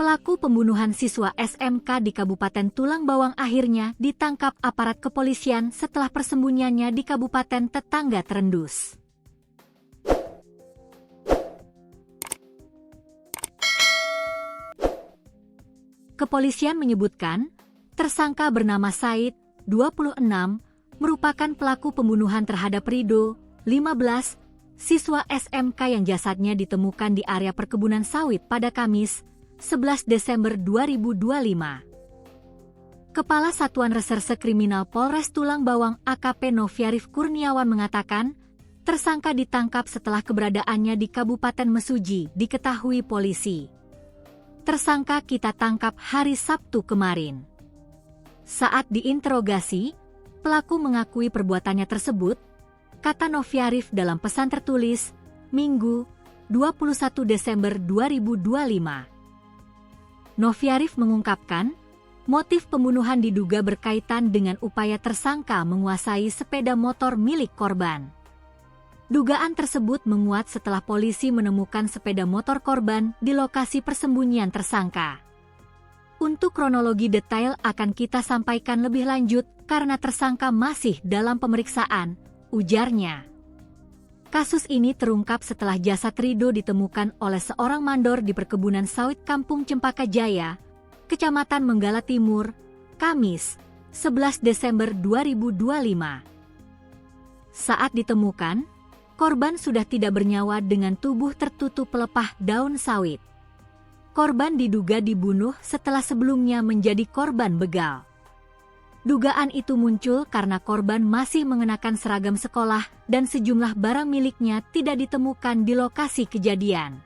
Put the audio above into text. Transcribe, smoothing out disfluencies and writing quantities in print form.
Pelaku pembunuhan siswa SMK di Kabupaten Tulang Bawang akhirnya ditangkap aparat kepolisian setelah persembunyiannya di kabupaten tetangga terendus. Kepolisian menyebutkan, tersangka bernama Said, 26, merupakan pelaku pembunuhan terhadap Rido, 15, siswa SMK yang jasadnya ditemukan di area perkebunan sawit pada Kamis, 11 Desember 2025. Kepala Satuan Reserse Kriminal Polres Tulang Bawang AKP Noviarif Kurniawan mengatakan, tersangka ditangkap setelah keberadaannya di Kabupaten Mesuji diketahui polisi. Tersangka kita tangkap hari Sabtu kemarin. Saat diinterogasi, pelaku mengakui perbuatannya tersebut, kata Noviarif dalam pesan tertulis, Minggu, 21 Desember 2025. Noviarif mengungkapkan, motif pembunuhan diduga berkaitan dengan upaya tersangka menguasai sepeda motor milik korban. Dugaan tersebut menguat setelah polisi menemukan sepeda motor korban di lokasi persembunyian tersangka. Untuk kronologi detail akan kita sampaikan lebih lanjut karena tersangka masih dalam pemeriksaan, ujarnya. Kasus ini terungkap setelah jasad Rido ditemukan oleh seorang mandor di perkebunan sawit Kampung Cempaka Jaya, Kecamatan Menggala Timur, Kamis, 11 Desember 2025. Saat ditemukan, korban sudah tidak bernyawa dengan tubuh tertutup pelepah daun sawit. Korban diduga dibunuh setelah sebelumnya menjadi korban begal. Dugaan itu muncul karena korban masih mengenakan seragam sekolah dan sejumlah barang miliknya tidak ditemukan di lokasi kejadian.